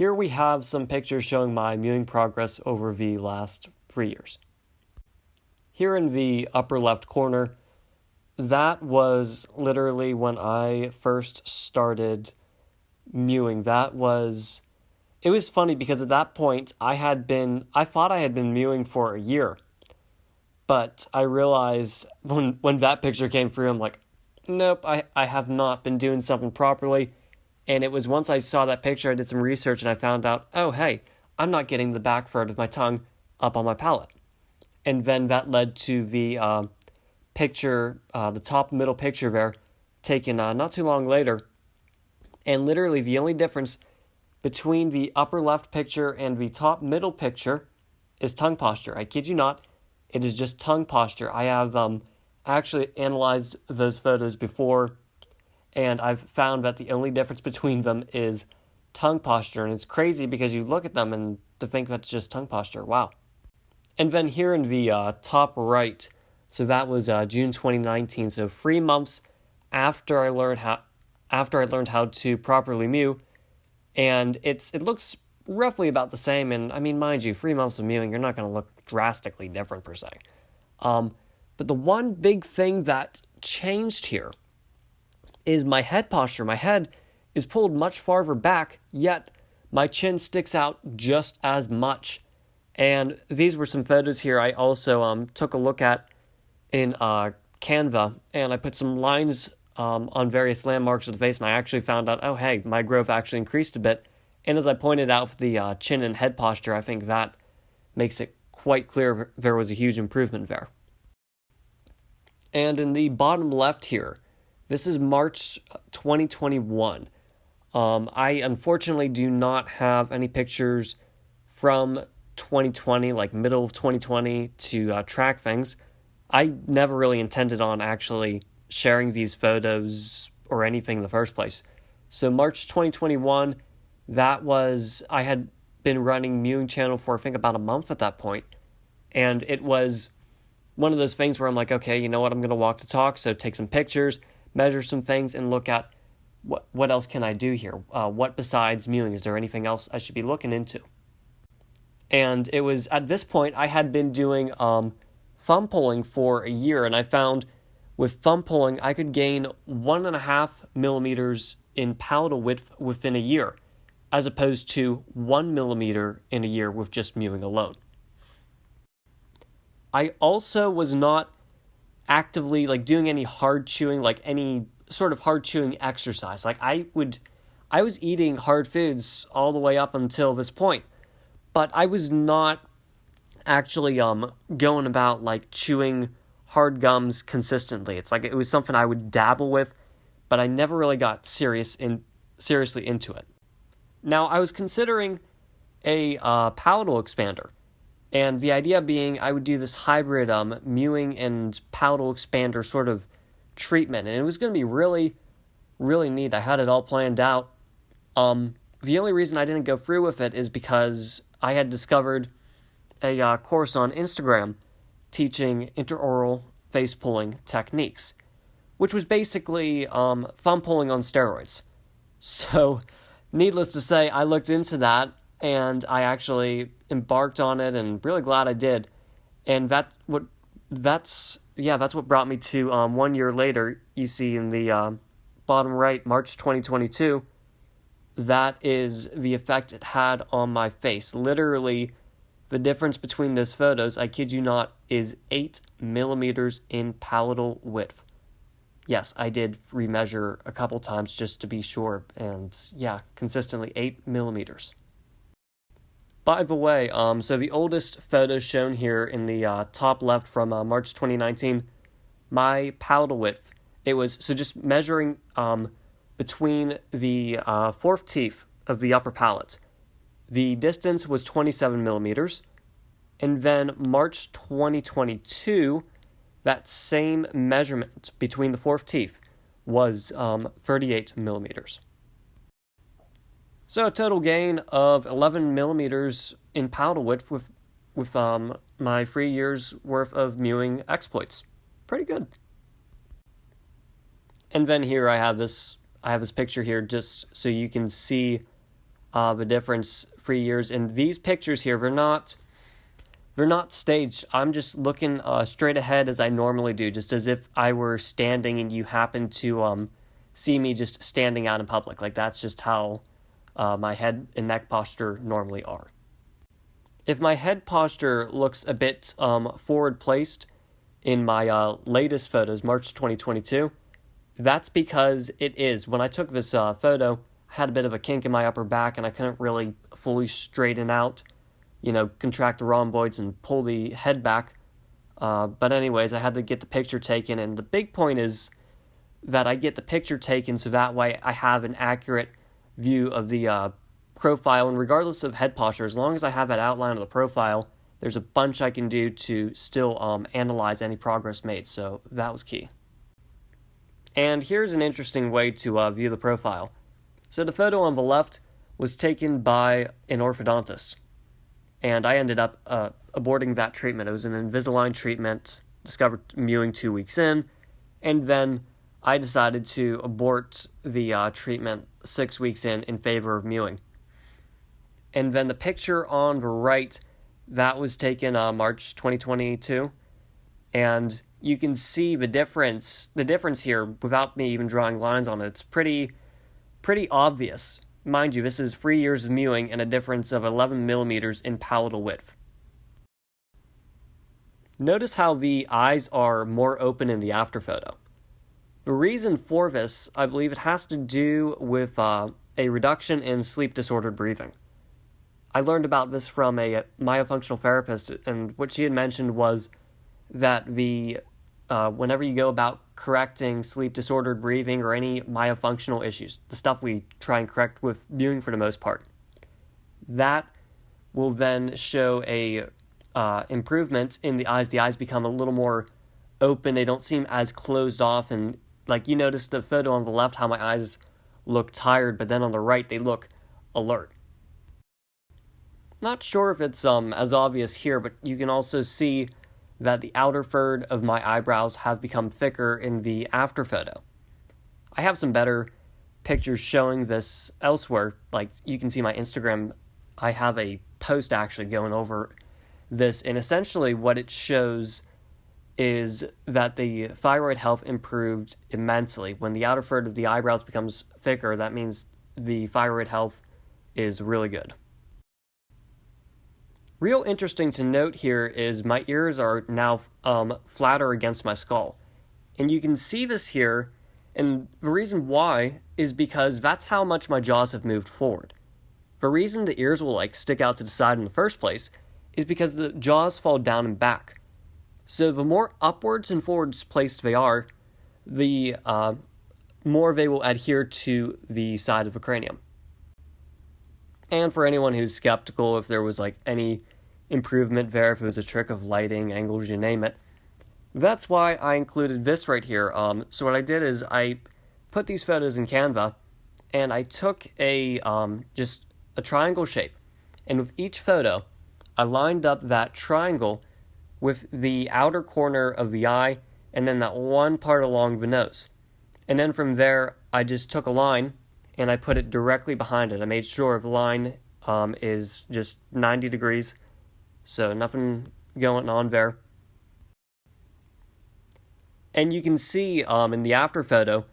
Here we have some pictures showing my mewing progress over the last 3 years. Here in the upper left corner, that was literally when I first started mewing. It was funny because at that point I thought I had been mewing for a year. But I realized when that picture came through, I'm like, nope, I have not been doing something properly. And it was once I saw that picture, I did some research and I found out, oh, hey, I'm not getting the back third of my tongue up on my palate. And then that led to the picture, the top middle picture there, taken not too long later. And literally the only difference between the upper left picture and the top middle picture is tongue posture. I kid you not, it is just tongue posture. I have actually analyzed those photos before, and I've found that the only difference between them is tongue posture. And it's crazy because you look at them and to think that's just tongue posture. Wow. And then here in the top right, so that was June 2019. So 3 months after I learned how to properly mew, and it looks roughly about the same. And I mean, mind you, 3 months of mewing, you're not going to look drastically different per se. But the one big thing that changed here is my head posture. My head is pulled much farther back, yet my chin sticks out just as much. And these were some photos here I also took a look at in Canva, and I put some lines on various landmarks of the face, and I actually found out, oh, hey, my growth actually increased a bit. And as I pointed out for the chin and head posture, I think that makes it quite clear there was a huge improvement there. And in the bottom left here, this is March 2021. I unfortunately do not have any pictures from 2020, like middle of 2020, to track things. I never really intended on actually sharing these photos or anything in the first place. So March 2021, I had been running Mewing channel for I think about a month at that point. And it was one of those things where I'm like, okay, you know what, I'm going to walk the talk. So take some pictures, measure some things, and look at what else can I do here? What besides mewing? Is there anything else I should be looking into? And it was at this point I had been doing thumb pulling for a year, and I found with thumb pulling I could gain 1.5 millimeters in palatal width within a year, as opposed to 1 millimeter in a year with just mewing alone. I also was not actively doing any hard chewing, like any sort of hard chewing exercise. Like I was eating hard foods all the way up until this point, but I was not actually going about chewing hard gums consistently. It's like it was something I would dabble with, but I never really got seriously into it. Now I was considering a palatal expander. And the idea being I would do this hybrid mewing and palatal expander sort of treatment. And it was going to be really, really neat. I had it all planned out. The only reason I didn't go through with it is because I had discovered a course on Instagram teaching intraoral face pulling techniques, which was basically thumb pulling on steroids. So, needless to say, I looked into that, and I actually embarked on it, and really glad I did. And that's what brought me to 1 year later. You see in the bottom right, March 2022, that is the effect it had on my face. Literally, the difference between those photos, I kid you not, is 8 millimeters in palatal width. Yes, I did remeasure a couple times just to be sure, and yeah, consistently 8 millimeters. By the way, so the oldest photo shown here in the top left from March 2019, my palatal width, it was, so just measuring between the fourth teeth of the upper palate, the distance was 27 millimeters, and then March 2022, that same measurement between the fourth teeth was 38 millimeters. So a total gain of 11 millimeters in palatal width with my 3 years worth of mewing exploits. Pretty good. And then here I have this picture here just so you can see the difference 3 years. And these pictures here, they're not staged. I'm just looking straight ahead as I normally do, just as if I were standing and you happen to see me just standing out in public. Like, that's just how my head and neck posture normally are. If my head posture looks a bit forward placed in my latest photos, March 2022, that's because it is. When I took this photo, I had a bit of a kink in my upper back and I couldn't really fully straighten out, contract the rhomboids and pull the head back. But anyways, I had to get the picture taken, and the big point is that I get the picture taken so that way I have an accurate view of the profile, and regardless of head posture, as long as I have that outline of the profile, there's a bunch I can do to still analyze any progress made, so that was key. And here's an interesting way to view the profile. So the photo on the left was taken by an orthodontist, and I ended up aborting that treatment. It was an Invisalign treatment, discovered mewing 2 weeks in, and then I decided to abort the treatment 6 weeks in favor of mewing. And then the picture on the right, that was taken March 2022, and you can see the difference here without me even drawing lines on it. It's pretty obvious. Mind you, this is 3 years of mewing and a difference of 11 millimeters in palatal width. Notice how the eyes are more open in the after photo. The reason for this, I believe it has to do with a reduction in sleep-disordered breathing. I learned about this from a myofunctional therapist, and what she had mentioned was that whenever you go about correcting sleep-disordered breathing or any myofunctional issues, the stuff we try and correct with mewing for the most part, that will then show a improvement in the eyes. The eyes become a little more open. They don't seem as closed off, and like you notice the photo on the left, how my eyes look tired, but then on the right, they look alert. Not sure if it's as obvious here, but you can also see that the outer third of my eyebrows have become thicker in the after photo. I have some better pictures showing this elsewhere. Like, you can see my Instagram, I have a post actually going over this, and essentially what it shows is that the thyroid health improved immensely. When the outer third of the eyebrows becomes thicker, that means the thyroid health is really good. Real interesting to note here is my ears are now flatter against my skull. And you can see this here, and the reason why is because that's how much my jaws have moved forward. The reason the ears will stick out to the side in the first place is because the jaws fall down and back. So the more upwards and forwards placed they are, the more they will adhere to the side of the cranium. And for anyone who's skeptical if there was any improvement there, if it was a trick of lighting, angles, you name it, that's why I included this right here. So what I did is I put these photos in Canva, and I took just a triangle shape, and with each photo, I lined up that triangle with the outer corner of the eye, and then that one part along the nose. And then from there, I just took a line, and I put it directly behind it. I made sure the line is just 90 degrees, so nothing going on there. And you can see in the after photo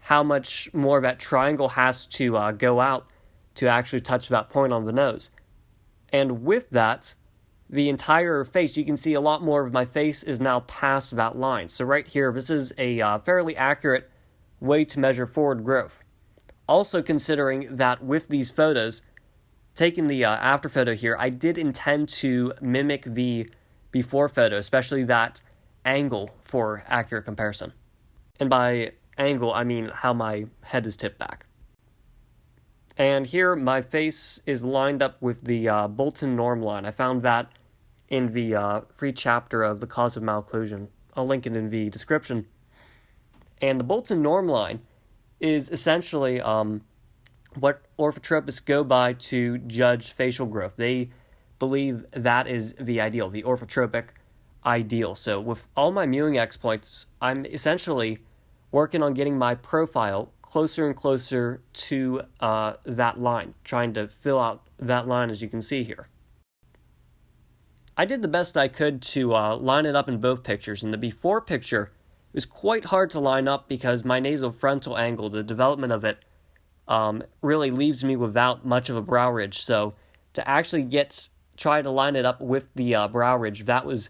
how much more that triangle has to go out to actually touch that point on the nose. And with that, the entire face, you can see a lot more of my face is now past that line. So right here, this is a fairly accurate way to measure forward growth. Also considering that with these photos, taking the after photo here, I did intend to mimic the before photo, especially that angle for accurate comparison. And by angle, I mean how my head is tipped back. And here, my face is lined up with the Bolton norm line. I found that in the free chapter of The Cause of Malocclusion. I'll link it in the description. And the Bolton norm line is essentially what orthotropists go by to judge facial growth. They believe that is the ideal, the orthotropic ideal. So with all my mewing exploits, I'm essentially working on getting my profile closer and closer to that line, trying to fill out that line as you can see here. I did the best I could to line it up in both pictures. In the before picture, it was quite hard to line up because my nasofrontal angle, the development of it, really leaves me without much of a brow ridge. So to actually try to line it up with the brow ridge, that was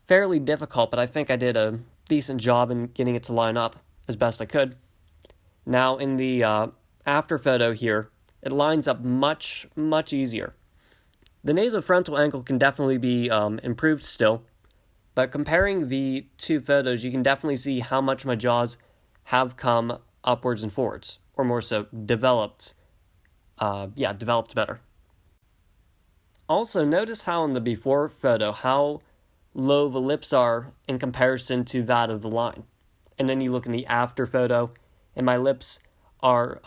fairly difficult, but I think I did a decent job in getting it to line up as best I could. Now in the after photo here, it lines up much, much easier. The nasofrontal angle can definitely be improved still, but comparing the two photos, you can definitely see how much my jaws have come upwards and forwards, or more so, developed better. Also, notice how in the before photo, how low the lips are in comparison to that of the line. And then you look in the after photo, and my lips are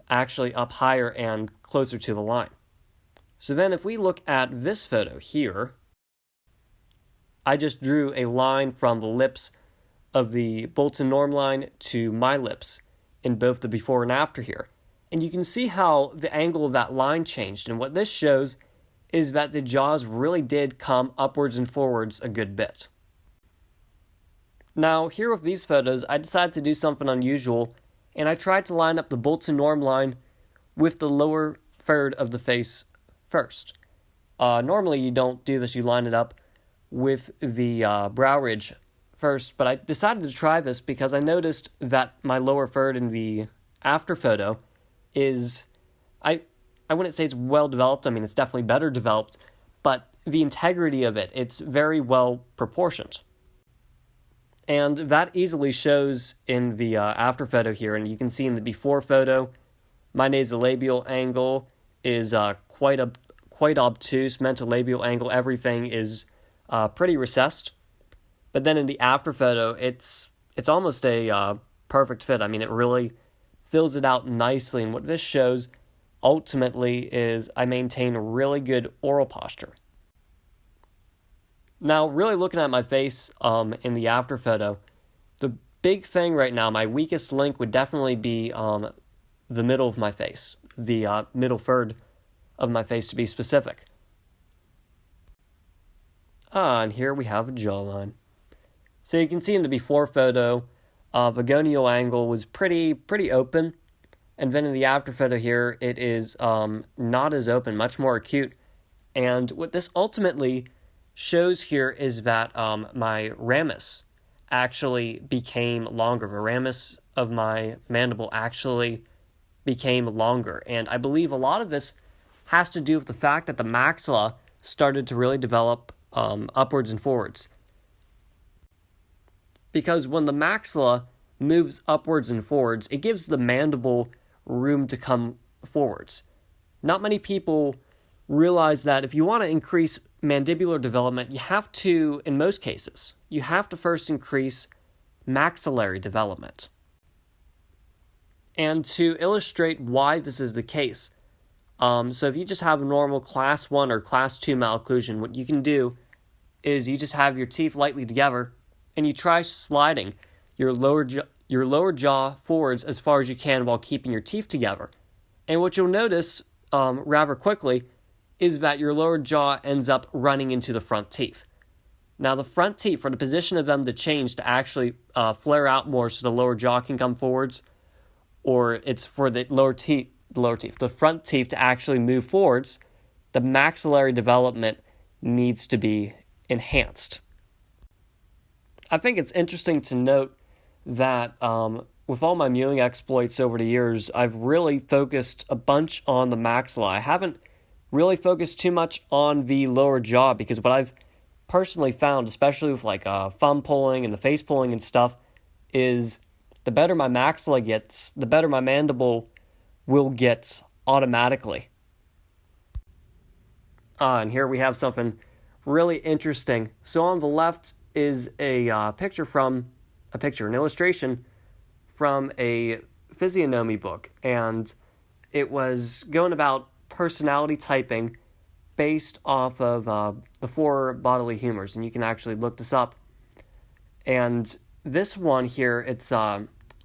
actually up higher and closer to the line. So then if we look at this photo here, I just drew a line from the lips of the Bolton norm line to my lips in both the before and after here. And you can see how the angle of that line changed. And what this shows is that the jaws really did come upwards and forwards a good bit. Now, here with these photos, I decided to do something unusual, and I tried to line up the Bolton norm line with the lower third of the face first. Normally you don't do this, you line it up with the brow ridge first, but I decided to try this because I noticed that my lower third in the after photo is, I wouldn't say it's well developed, I mean it's definitely better developed, but the integrity of it's very well proportioned. And that easily shows in the after photo here, and you can see in the before photo, my nasolabial angle is quite obtuse, mentolabial angle, everything is pretty recessed. But then in the after photo, it's almost a perfect fit. I mean, it really fills it out nicely, and what this shows ultimately is I maintain really good oral posture. Now, really looking at my face in the after photo, the big thing right now, my weakest link would definitely be the middle of my face, the middle third of my face to be specific. And here we have a jawline. So you can see in the before photo, the gonial angle was pretty open, and then in the after photo here, it is not as open, much more acute. And what this ultimately shows here is that my ramus actually became longer. The ramus of my mandible actually became longer, and I believe a lot of this has to do with the fact that the maxilla started to really develop upwards and forwards. Because when the maxilla moves upwards and forwards, it gives the mandible room to come forwards. Not many people realize that if you want to increase mandibular development, you have to, in most cases, you have to first increase maxillary development. And to illustrate why this is the case, so if you just have a normal class 1 or class 2 malocclusion, what you can do is you just have your teeth lightly together and you try sliding your lower jaw forwards as far as you can while keeping your teeth together. And what you'll notice rather quickly is that your lower jaw ends up running into the front teeth. Now the front teeth, for the position of them to change to actually flare out more so the lower jaw can come forwards, or it's for the the front teeth to actually move forwards, the maxillary development needs to be enhanced. I think it's interesting to note that with all my mewing exploits over the years, I've really focused a bunch on the maxilla. I haven't really focused too much on the lower jaw because what I've personally found, especially with like thumb pulling and the face pulling and stuff, is the better my maxilla gets, the better my mandible will get automatically. And here we have something really interesting. So on the left is an illustration from a physiognomy book, and it was going about personality typing based off of the 4 bodily humors, and you can actually look this up. And this one here, it's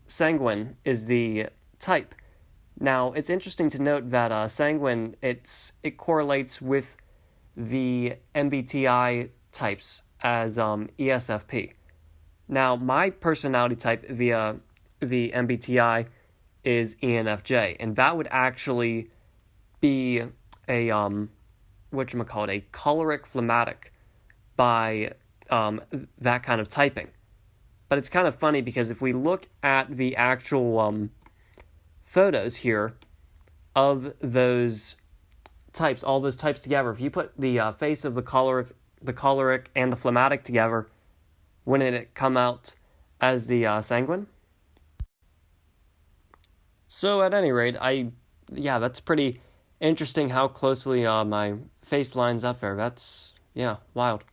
sanguine is the type. Now, it's interesting to note that sanguine, it correlates with the MBTI types as ESFP. Now, my personality type via the MBTI is ENFJ, and that would actually be a whatchamacallit, a choleric phlegmatic by that kind of typing. But it's kind of funny because if we look at the actual photos here of those types, all those types together, if you put the face of the choleric and the phlegmatic together, wouldn't it come out as the sanguine? So at any rate, that's pretty interesting how closely my face lines up there. That's, yeah, wild.